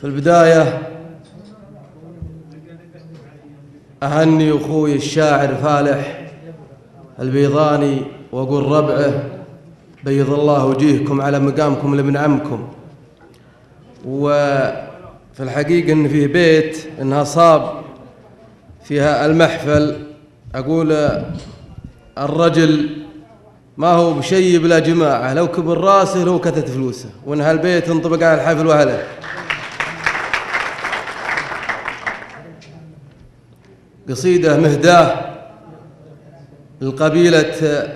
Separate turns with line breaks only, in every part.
في البداية أهني أخوي الشاعر فالح البيضاني وأقول ربعه بيض الله وجيهكم على مقامكم لابن عمكم. وفي الحقيقة إن فيه بيت إنها صاب فيها المحفل، أقول الرجل ما هو بشي بلا جماعة، لو كبر راسه لو كتت فلوسه، وإن هالبيت انطبق على الحفل وأهله. قصيدة مهداة لقبيلة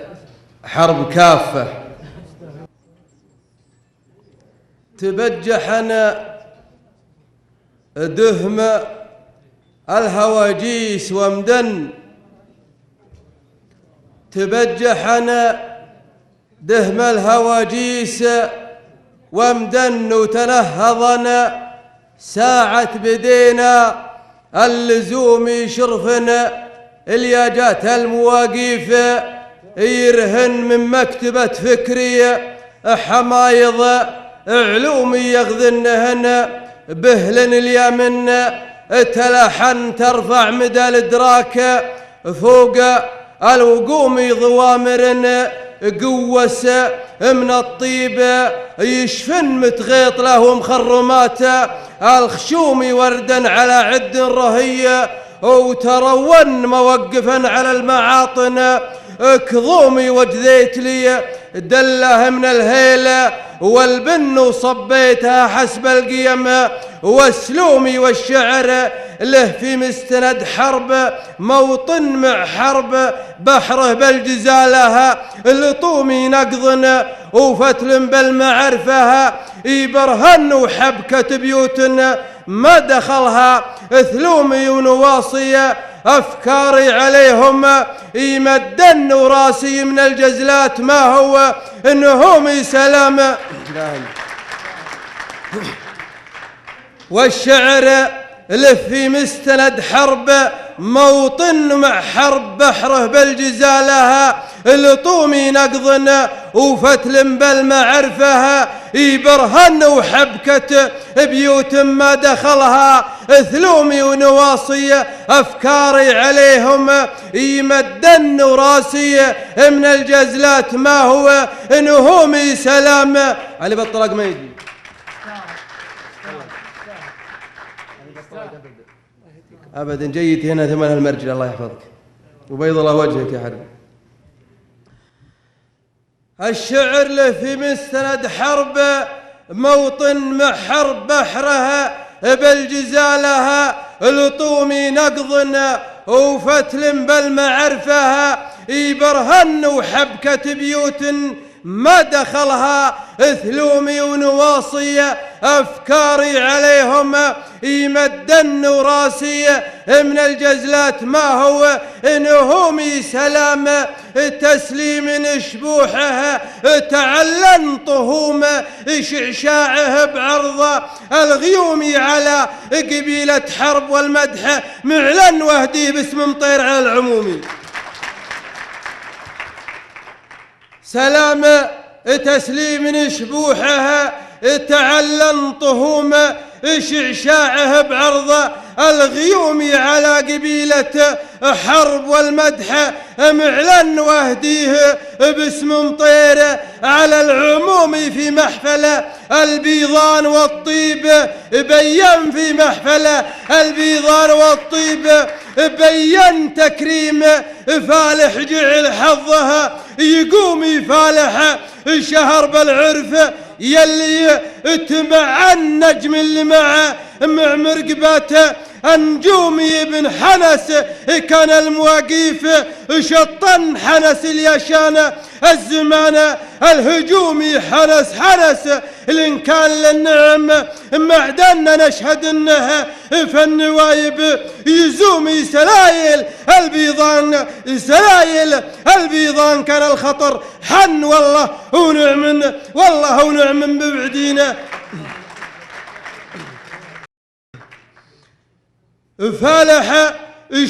حرب كافة. تبجحنا دهم الهواجيس ومدن، تبجحنا دهم الهواجيس ومدن، وتنهضنا ساعة بدينا اللزوم يشرفنا الياجات المواقيف، يرهن من مكتبة فكري حمايض علومي يغذنهن بهلن اليمن، تلحن ترفع مدى الادراك فوق الوقوم ضوامر، قوس من الطيب يشفن متغيط لهم خرمات الخشوم وردا على عد رهي، وترون موقفا على المعاطن، كظومي وجذيت لي دله من الهيلة والبن وصبيتها حسب القيم، واسلومي والشعر له في مستند حرب موطن مع حرب بحره بالجزالها، لطومي نقضن وفتل بالمعرفها، يبرهن وحبكة بيوتنا ما دخلها ثلومي ونواصي، أفكاري عليهم يمدن وراسي من الجزلات ما هو إنهم سلام. والشعر لفي مستند حرب موطن مع حرب بحره بالجزالها، لطومي نقضن وفتل بالمعرفها، يبرهن وحبكة بيوت ما دخلها ثلومي ونواصي، أفكاري عليهم يمدن وراسي من الجزلات ما هو إنهم سلام. علي بالطلاق ما يجي أبدا، جيت هنا ثمن المرجل الله يحفظك وبيض الله وجهك يا حرب. الشعر له في مستند حرب موطن مع حرب بحرها بالجزالها، لطومي نقضن وفتل بالمعرفها، يبرهن وحبكة بيوت ما دخلها ثلومي ونواصي، أفكاري عليهم يمدن وراسي من الجزلات ما هو إنهم سلام، تسليم شبوحها تعلن طهوم شعشاعه بعرض الغيوم على قبيلة حرب والمدح معلن وهدي باسم مطير على العمومي. سلام تسليم شبوحها تعلن طهوم شعشاعه بعرض الغيوم على قبيلة حرب والمدح معلن وهديه باسم مطير على العموم في محفل البيضان والطيب، بين في محفل البيضان والطيب بين تكريم فالح جعل حظها يقوم فالح شهر بالعرف، يلي تمع النجم اللي مع مرقباته النجومي بن حنس، كان المواقيف شطن حنس اليشان الزمان الهجومي حنس لإن كان للنعم معدن نشهد انه فالنوايب يزومي سلايل البيضان كان الخطر حن والله ونعم ببعدينا. فالح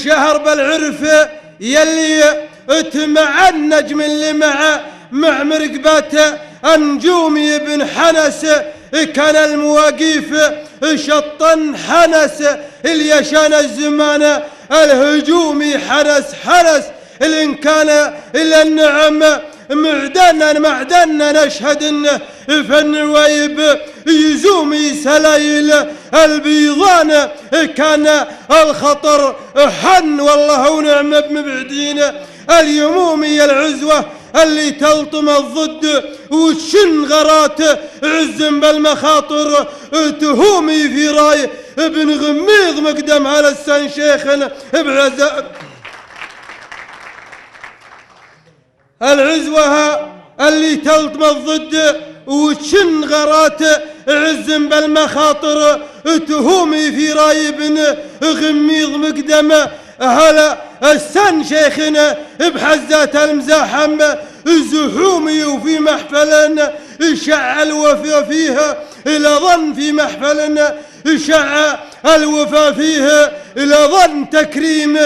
شهر بالعرف يلي تمع النجم اللي مع مرقباته النجومي بن حنس، كان المواقيف شطا حنس اليشان الزمان الهجومي حنس إن كان إلا النعم معدنا نشهد إنه فن ويب يزومي سلايل البيضان كان الخطر حن والله ونعم بمبعدين اليمومي العزوة اللي تلطم الضد وتشن غرات عزم بالمخاطر تهومي في راي ابن غميض مقدم على السن شيخنا بعزاء العزوة اللي تلطم الضد وتشن غرات عزم بالمخاطر تهومي في راي ابن غميض مقدم هلا السن شيخنا بحزات المزاحم زحومي وفي محفل شع الوفا فيها إلى ظن في محفل شع الوفا فيها إلى ظن تكريم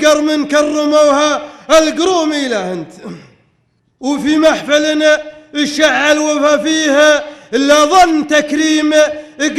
قرم كرموها القرومي له أنت وفي محفلنا شع الوفا فيها إلا ظن تكريم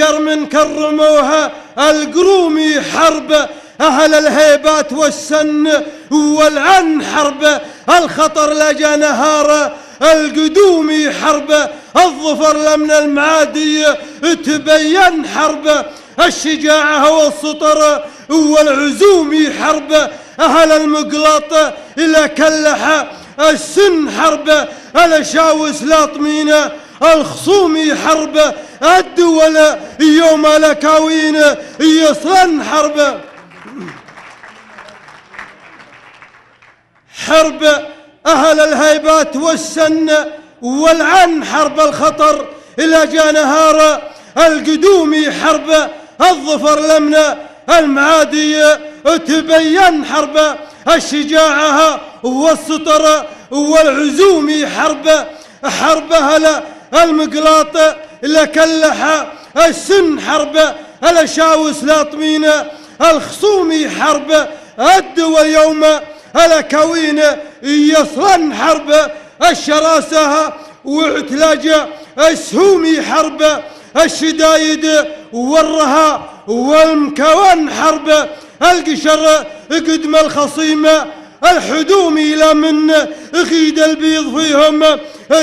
قرم كرموها القرومي حرب أهل الهيبات والسن والعن حرب الخطر لجا نهار القدومي حرب الظفر لمن المعادي تبين حرب الشجاعة والسطر والعزومي حرب أهل المقلاط إلى كلح السن حرب الشاوس لاطمين الخصومي حرب الدول يوم لكاوين يصلن حرب أهل الهيبات والسن والعن حرب الخطر إلى جا نهار القدومي حرب الظفر لمن المعادي تبين حرب الشجاعة والسطر والعزومي حرب أهل المقلاط لكلح السن حرب الشاوس لاطمين الخصومي حرب الدول يوم الكوين يصلن حرب الشراسة واعتلاج السهومي حرب الشدايد والرها والمكون حرب القشر قدم الخصيمة الحدومي لمن غيد البيض فيهم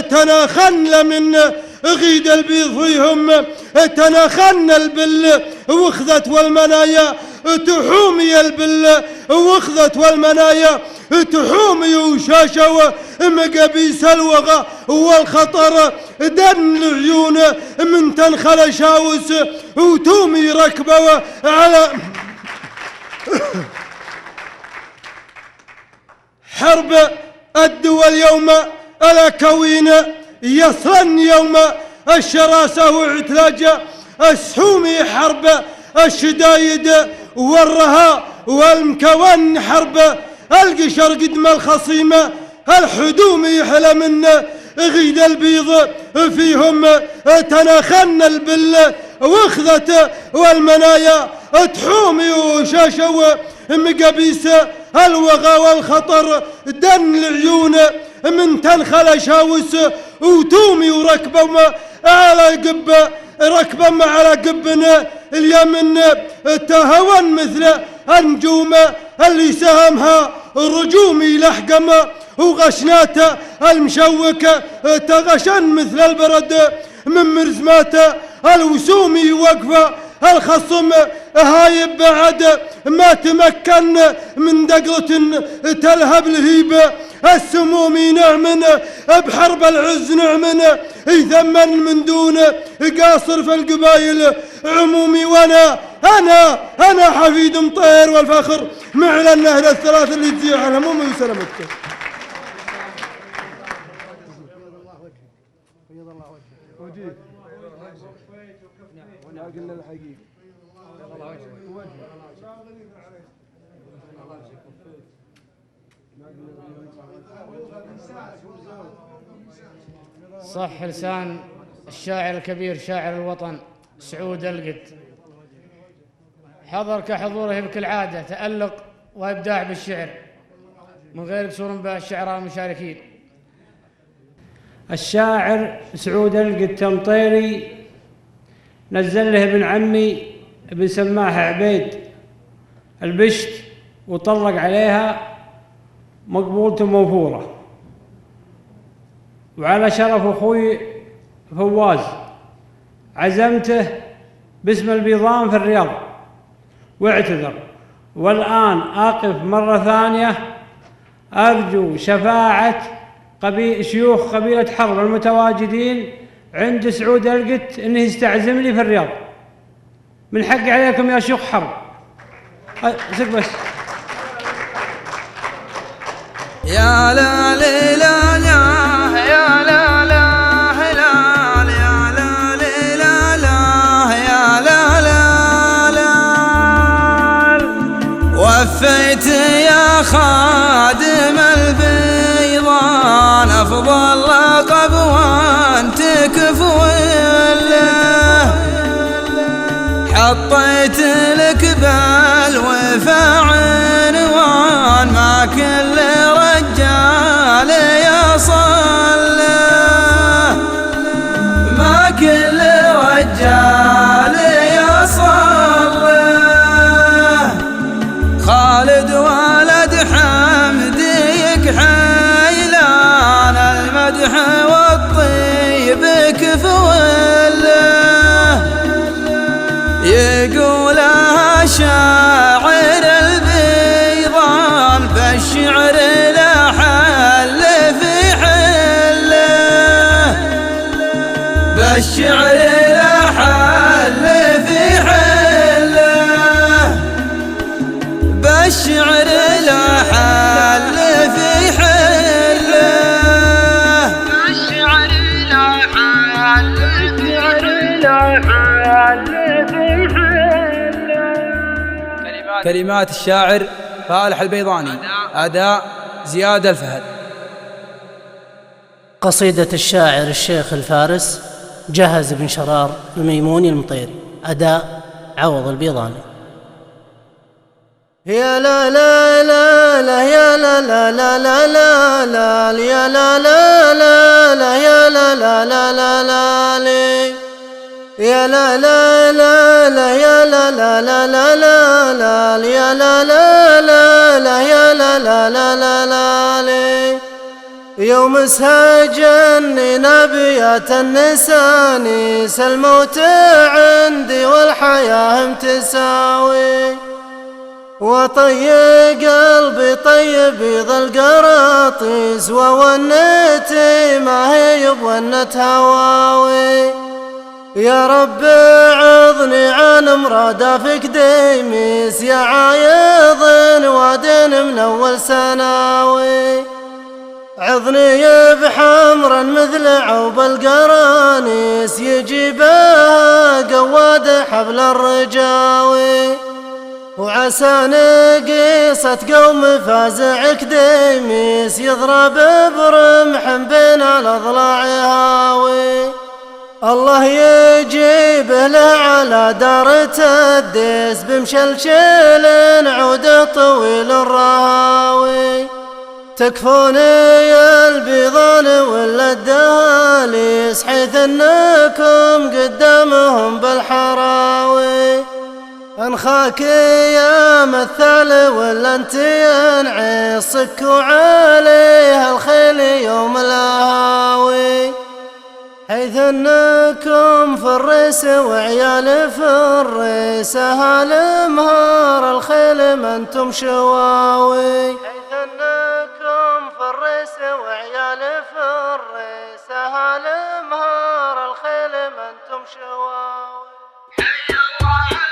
تناخن لمن غيد البيض فيهم تناخن البل واخذت والمنايا تحومي البل واخذت والمنايا تحومي وشاشة مقابيس الوغى والخطر دن العيون من تنخل شاوس وتومي ركبة على حرب الدول يوم الكوين يصلن يوم الشراسة واعتلاج السحومي حرب الشدايد والرها والمكون حرب القشر قدم الخصيمة الحدومي حل من غيد البيض فيهم تناخن البل واخذت والمنايا تحومي وشاشو مقابيس الوغى والخطر دن العيون من تنخل شاوس وتومي وركبة على قبة ركبة على قبنا اليمن تهون مثل النجوم اللي سهمها رجومي لحقم وغشنات المشوكة تغشن مثل البرد من مرزمات الوسومي وقفة الخصم هايب بعد ما تمكن من دقلة تلهب الهيبة السمومي نعمن بحرب العز نعمن يثمن من دون قاصر في القبايل عمومي وانا انا حفيد مطير والفخر معلن النهر الثلاث اللي تزيح الهموم وسلامتك. قلنا الحقيقة
صح لسان الشاعر الكبير شاعر الوطن سعود القد، حضر كحضوره بكل عادة تألق وإبداع بالشعر من غير قصور بالشعراء المشاركين.
الشاعر سعود القد تمطيري نزل له ابن عمي ابن سماح عبيد البشت وطلق عليها مقبولته موفورة. وعلى شرف أخوي فواز عزمته باسم البيضان في الرياض واعتذر، والآن أقف مرة ثانية أرجو شفاعة شيوخ قبيلة حرب المتواجدين عند سعود القت إنه يستعزم لي في الرياض. من حق عليكم يا شيوخ حرب. زق بس.
يا لا لا لا يا لا لا هلال يا لا لا لا يا لا لا وفيت يا خادم البيضان أفضل لقب وانت كفوله، حطيت لك بالوفا عنوان ما كل رجال يصله، ما كل رجال يصله. خالد ولد حمديك حيلان المدح والطيب كفوله، يقولها شاعر البيضان بالشعر لا حل في حله، بالشعر لا حل في حله، بالشعر لا حل في حله، بالشعر لا حل في حله. كلمات الشاعر فالح البيضاني، أداء زياد الفهد.
قصيدة الشاعر الشيخ الفارس جهز بن شرار الميموني المطيري، أداء عوض البيضاني.
يا لا لا لا لا يا لا لا لا لا لا لا يا لا لا لا لا يا لا لا لا لا لا لي يا لا لا لا لا يا لا لا لا لا لا لا يا لا لا لا لا يا لا لا لا لا لا لي يوم سهجني نبيات النسانيس الموت عندي والحياة متساوي، وطي قلبي طيب بيض القراطيس وونتي ما هي بونة هواوي. يا رب عظني عن مرادفك ديميس يا عايض وادن من اول سناوي، عظني بحمرا مثل عوب القرانيس يجيبها قواد حبل الرجاوي، وعسى نقيصة قوم فازعك ديميس يضرب برمح بين الأضلاع هاوي. الله يجيبه له على دار تديس بمشلشل عود طويل الرهاوي، تكفوني البيضان ولا الدهاليس حيث انكم قدامهم بالحراوي، انخاك يا مثال ولا انت ينعي صكوا عليها الخيل يوم الهاوي، حيث انكم في الريس وعيال في الريس اهل مهار الخيل ما انتم شواوي، حيث انكم في الريس وعيال في الريس اهل مهار الخيل ما انتم شواوي.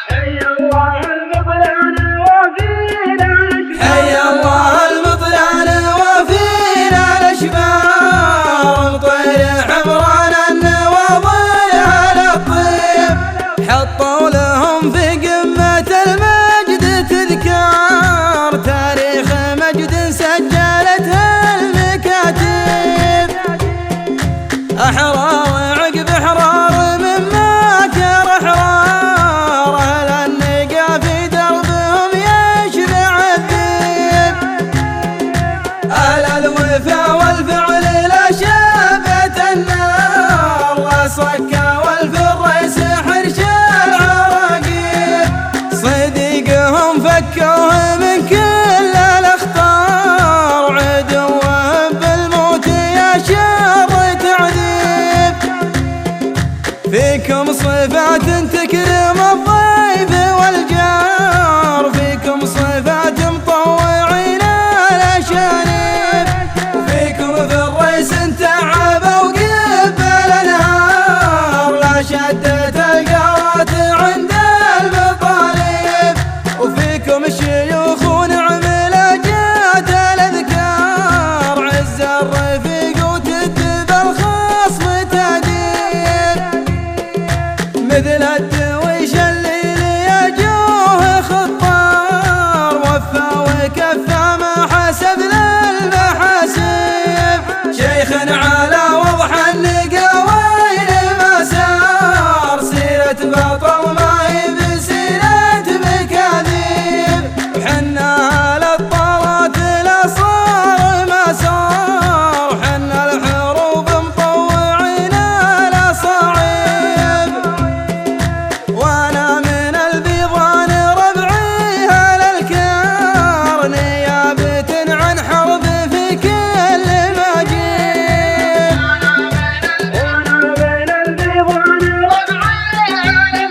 حي الله المطلعن وفينا الاشبار،
حي الله المطلعن وفينا الاشبار، طير حمران النواضي على الطيب، حطوا لهم في قمة المجد تذكار، تاريخ مجد سجلتها المكاتب، أحرار عقب أحرار مما كان أحرار، أهل النقا في دربهم يشبع الذيب، أهل الوفا والفعل لا شابت النار، لا صكا والفر يسحر فكوه من كل الاخطار عدوه بالموت يا شر تعذيب فيكم صفات تكرم الضيف والجار فيكم صفات مطوعين الاشانب وفيكم في الريس تعب وقبل النهار لا شدت القوات عند المطالب وفيكم الشيوخ ونعم لجات الاذكار عز الرفيق وتدب الخصم تدير مثل الدويش الليل يجوه خطار وفى وكفى ما حسب للمحاسب شيخ على وضح النقاوين مسار سيرة بطل ما هي بسيرة مكاذيب وحنا على الطارات لا صار ما صار حنا الحروب مطوعين لا صعيب وانا من البيضان ربعي على الكار نيابة عن حرب في كل مجيب
وانا بين البيضان ربعي على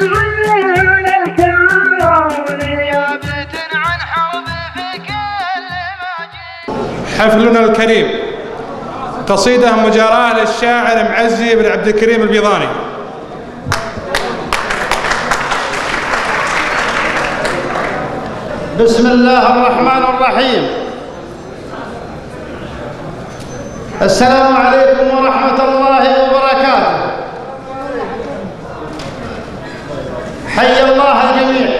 الكار نيابة عن حرب في كل مجيب.
حفلنا الكريم قصيدة مجاراة للشاعر معزي بن عبد الكريم البيضاني.
بسم الله الرحمن الرحيم. السلام عليكم ورحمة الله وبركاته. حي الله الجميع.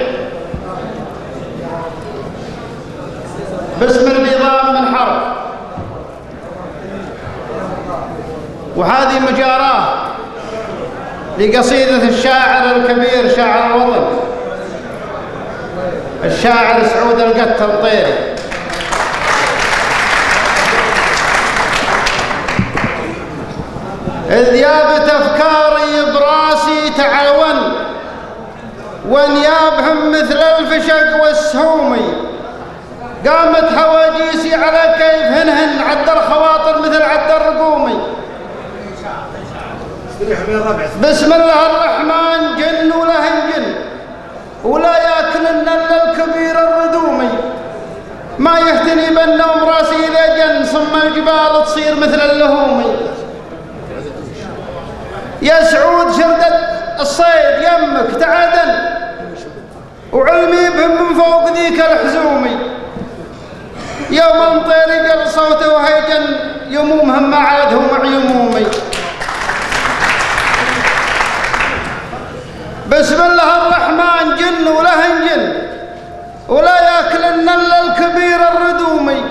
باسم البيضان من حرب. وهذه مجاراة لقصيدة الشاعر الكبير شاعر الوطن الشاعر سعود القت الطيري. إذ يابت أفكاري براسي تعاون وانيابهم مثل الفشق والسهومي قامت حواجيسي على كيفهن عد الخواطر مثل عد الرقومي. بسم الله الرحمن جن ولهن جن ولا ياكلن الا الكبير الردومي ما يهتني بالنوم راسي لجن ثم الجبال تصير مثل اللهومي. يا سعود شردة الصيد يمك تعدن وعلمي بهم من فوق ذيك الحزومي يوم انطير قل صوته وهيجن يمومهم ما عادهم مع يمومي. بسم الله الرحمن جن ولهن جن ولا ياكلن الا الكبير الردومي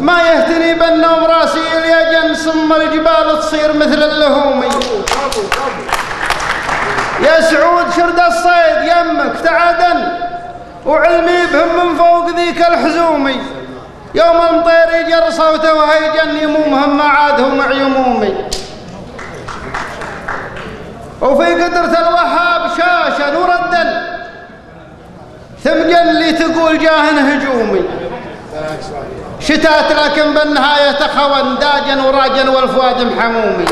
ما يهتني بالنوم راسي اليجن ثم الجبال تصير مثل اللهومي. يا سعود شرد الصيد يمك تعدن وعلمي بهم من فوق ذيك الحزومي يوم المطير يجر صوته وهيجن يمومهم ما عادهم مع يمومي. وفي قدرة الوهاب شاشا وردا ثمجن اللي تقول جاهن هجومي شتات لكن بالنهاية تخون داجا وراجا والفؤاد محمومي.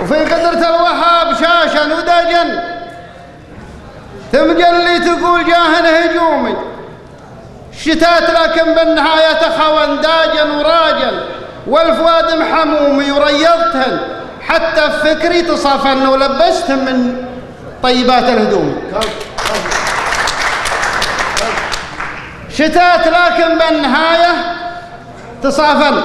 وفي قدرة الوهاب شاشا وداجا ثمجن اللي تقول جاهن هجومي شتات لكن بالنهاية تخون داجا وراجا والفؤاد محمومي وريضتهن حتى فكري تصافن ولبستهم من طيبات الهدوم شتات لكن بالنهاية تصافن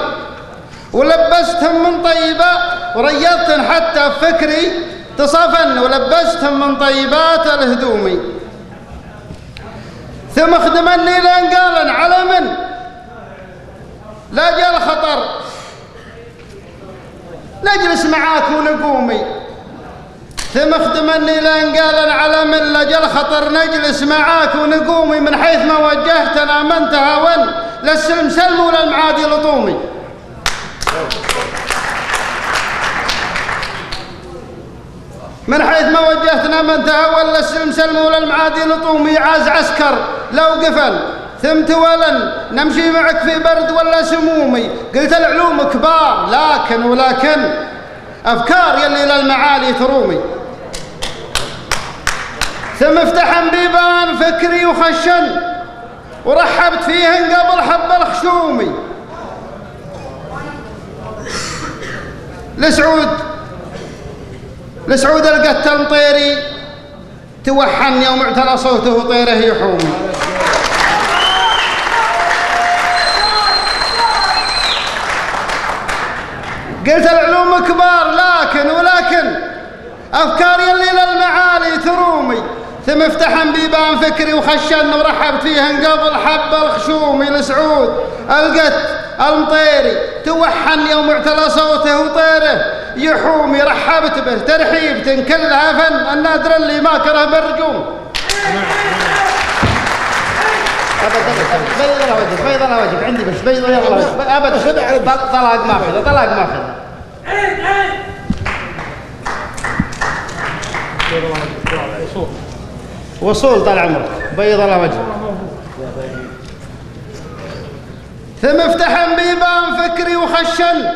ولبستهم من طيبة وريضتهن حتى فكري تصافن ولبستهم من طيبات الهدوم. ثم خدمني لين قالن على من لا جال خطر نجلس معاك ونقومي ثم خدمني لين قالن على من لا جال خطر نجلس معاك ونقومي من حيث ما وجهتنا ما انتهى للسلم سلم ولا المعادي لطومي. من حيث ما وجهتنا ما انتهى ولا السلم سلم ولا المعادي لطومي عاز عسكر لو قفل ثم تولن نمشي معك في برد ولا سمومي. قلت العلوم كبار ولكن أفكار يلي للمعالي ترومي. ثم افتحن بيبان فكري وخشن ورحبت فيهن قبل حب الخشومي. لسعود القت المطيري توحن يوم اعتلى صوته طيره يحومي. قلت العلوم كبار ولكن أفكار يلي للمعالي ترومي. ثم افتحن بيبان فكري وخشن ورحبت فيهن قبل حب الخشومي. لسعود القت المطيري توحن يوم اعتلى صوته وطيره يحومي. رحبت به ترحيب كلها فن النادر اللي ما كره بالرجوم. بيض الله وجهك عندي بس بيض الله وجهك ابدا طلاق ما اخذ وصول طال عمرك بيض الله وجهك. ثم افتحن بيبان فكري وخشن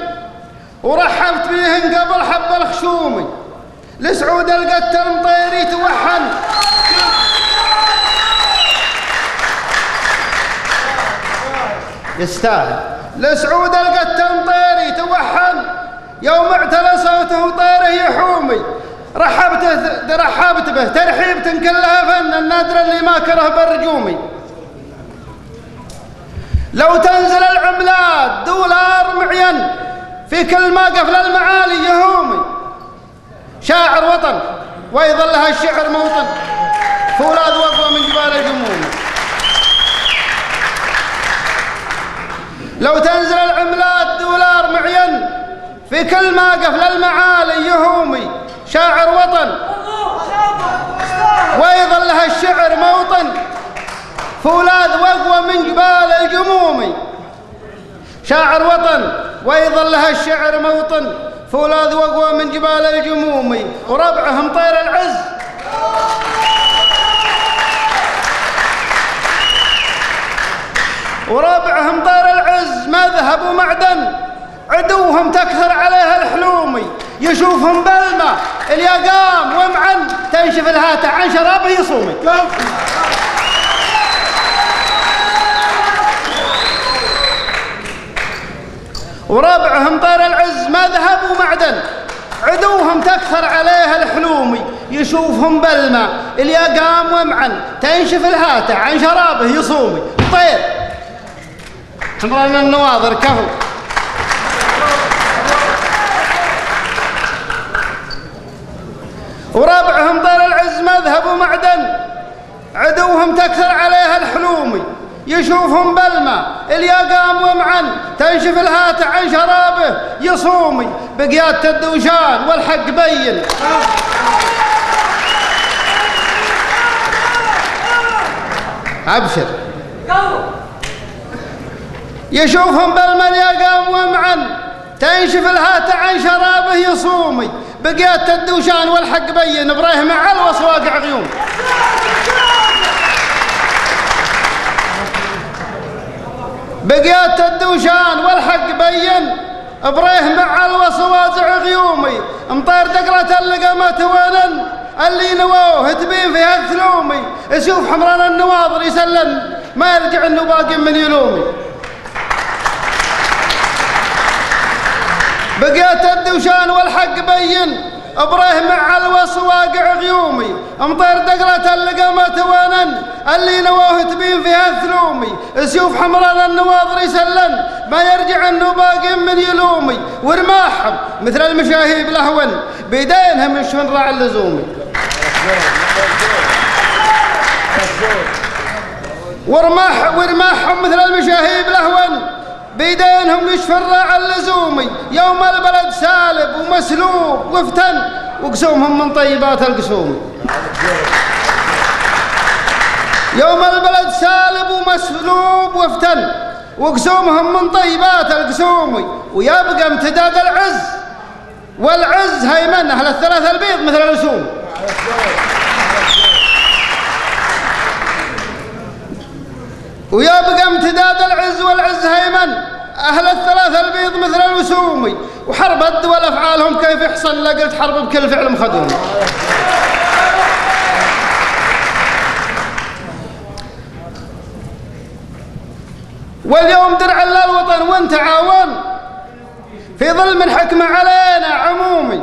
ورحبت بيهن قبل حب الخشومي. لسعود القت المطيري توحن يستاهل. لسعود القت المطيري توحن يوم اعتلى صوته وطيره يحومي. رحبت به ترحيب كلها فن النادر اللي ما كره بالرجومي. لو تنزل العملات دولار معين في كل موقف للمعالي يهومي. شاعر وطن ويظل هالشعر موطن فولاد وقوى من جبال الجموم. لو تنزل العملات دولار معين في كل موقف للمعالي يهومي. شاعر وطن ويظل هالشعر موطن فولاد وقوى من جبال الجموم. شاعر وطن ويظل هالشعر موطن فولاد وقوى من جبال الجموم. وربعهم طير العز مذهب ومعدن عدوهم تكثر عليها الحلومي. يشوفهم بالماء اليقام ومعن تنشف الهاتة عن شرابه يصومي. وربعهم طير العز مذهب ومعدن عدوهم تكثر عليها الحلومي. يشوفهم بالماء اليقام ومعن تنشف الهاتة عن شرابه يصومي. طير حمران النواظر كفو. وربعهم طير العز مذهب ومعدن عدوهم تكثر عليها الحلومي. يشوفهم بالماء اليقام ومعن تنشف الهاتة عن شرابه يصومي. بقيادة الدوشان والحق بين أبشر. يشوفهم بالماء اليقام ومعن تنشف الهاتة عن شرابه يصومي. بقيادة الدوشان والحق بين إبراهيم علوص واقع غيوم. بقيادة الدوشان والحق بين إبراهيم علوص واقع غيومي. مطير دقلة اللقمة ونن اللي نووه تبين فيها الثلومي. يشوف حمران النواظر يسلم ما يرجع انه باقي من يلومي. بقيادة الدوشان والحق بين إبراهيم علوص واقع غيومي. مطير دقلة اللقمة ونن اللي نواه تبين فيها الثلومي. سيوف حمران النواظر يسلم ما يرجع انه باقي من يلومي. ورماحهم مثل المشاهيب لهون بيدينهم يشون راع اللزومي. ورماحهم مثل المشاهيب لهون بيدينهم يشفى الراع اللزومي. يوم البلد سالب ومسلوب وفتن وقسومهم من طيبات القسومي. يوم البلد سالب ومسلوب وفتن وقسومهم من طيبات القسومي. ويبقى امتداد العز والعز هيمن أهل الثلاثة البيض مثل الأسوم. ويبقى امتداد العز والعز هيمن أهل الثلاثة البيض مثل الوسومي. وحرب الدول أفعالهم كيف يحصل؟ لا قلت حرب بكل فعل مخدوم. واليوم درع للوطن وانت عاون في ظل من حكمه علينا عمومي،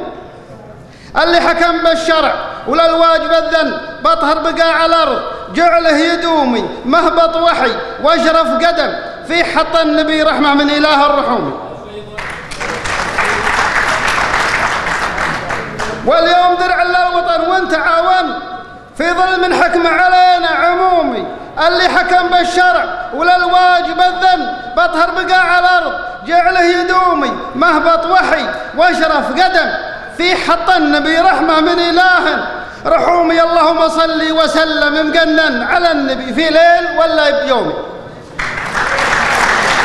اللي حكم بالشرع وللواجب الذن بطهر بقاع الأرض جعله يدومي مهبط وحي واشرف قدم في حط النبي رحمة من إله الرحوم. واليوم درع للوطن وانت عاون في ظل من حكمه علينا عمومي، اللي حكم بالشرع وللواجب الذن بطهر بقاع الأرض جعله يدومي مهبط وحي واشرف قدم في حط النبي رحمة من إله رحومي. اللهم صل وسلم مقنن على النبي في ليل ولا بيومي.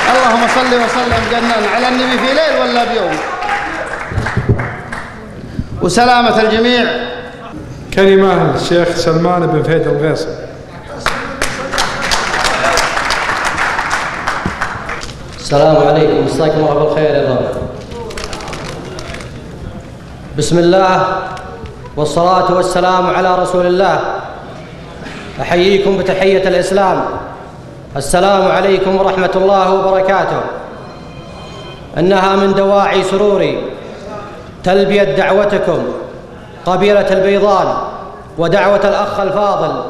اللهم صل وسلم مقنن على النبي في ليل ولا بيومي. وسلامة الجميع.
كلمة الشيخ سلمان بن فهد الغيص.
السلام عليكم، مساكم الله بالخير يا رب. بسم الله والصلاة والسلام على رسول الله. أحييكم بتحية الإسلام، السلام عليكم ورحمة الله وبركاته. إنها من دواعي سروري تلبية دعوتكم قبيلة البيضان ودعوة الأخ الفاضل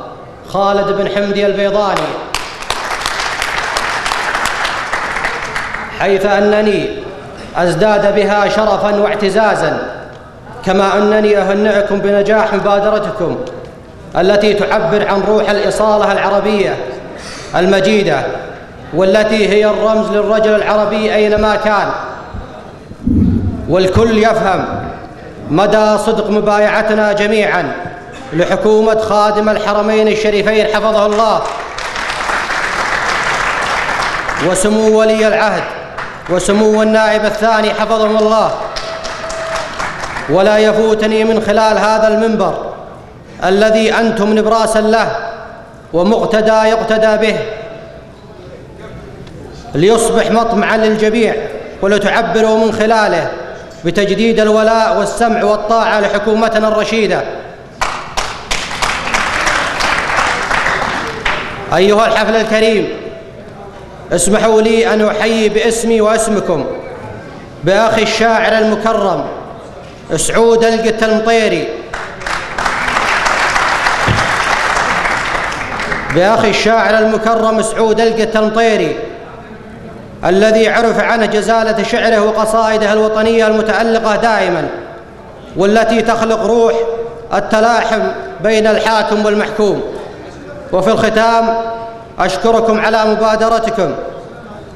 خالد بن حمدي البيضاني، حيث أنني أزداد بها شرفاً واعتزازاً، كما أنني أهنئكم بنجاح مبادرتكم التي تعبر عن روح الإصالة العربية المجيدة، والتي هي الرمز للرجل العربي أينما كان. والكل يفهم مدى صدق مبايعتنا جميعاً لحكومة خادم الحرمين الشريفين حفظه الله، وسمو ولي العهد وسمو النائب الثاني حفظهم الله. ولا يفوتني من خلال هذا المنبر الذي أنتم نبراسا له ومقتدى يقتدى به ليصبح مطمعا للجميع، ولتعبروا من خلاله بتجديد الولاء والسمع والطاعة لحكومتنا الرشيدة. أيها الحفل الكريم، اسمحوا لي أن أحيي باسمي واسمكم بأخي الشاعر المكرم سعود القت المطيري، بأخي الشاعر المكرم سعود القت المطيري، الذي عرف عنه جزالة شعره وقصائده الوطنية المتألقة دائما، والتي تخلق روح التلاحم بين الحاكم والمحكوم. وفي الختام أشكركم على مبادرتكم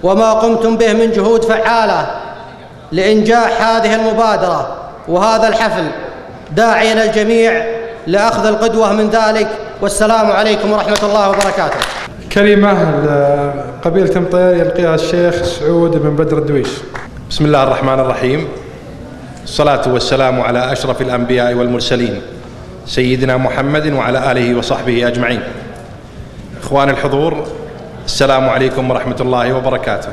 وما قمتم به من جهود فعالة لإنجاح هذه المبادرة وهذا الحفل، داعيا الجميع لأخذ القدوة من ذلك. والسلام عليكم ورحمة الله وبركاته.
كلمة قبيلة مطير يلقيها الشيخ سعود بن بدر الدويش.
بسم الله الرحمن الرحيم، الصلاة والسلام على أشرف الأنبياء والمرسلين سيدنا محمد وعلى آله وصحبه أجمعين. إخوان الحضور، السلام عليكم ورحمة الله وبركاته.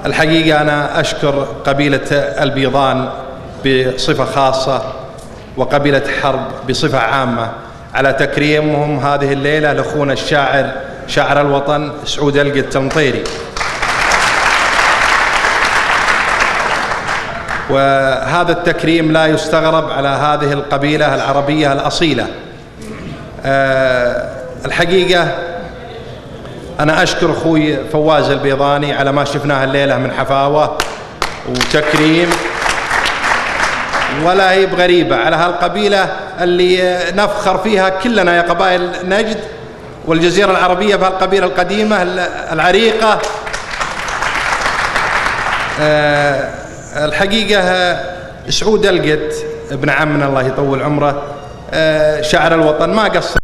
الحقيقة أنا أشكر قبيلة البيضان بصفة خاصة وقبيلة حرب بصفة عامة على تكريمهم هذه الليلة لأخونا الشاعر شاعر الوطن سعود القت المطيري. وهذا التكريم لا يستغرب على هذه القبيلة العربية الأصيلة. الحقيقة أنا أشكر أخوي فواز البيضاني على ما شفناه الليلة من حفاوة وتكريم، ولا هي بغريبة على هالقبيلة اللي نفخر فيها كلنا يا قبائل نجد والجزيرة العربية، بهالقبيلة القديمة العريقة. الحقيقة سعود القت ابن عمنا الله يطول عمره شاعر الوطن ما قصر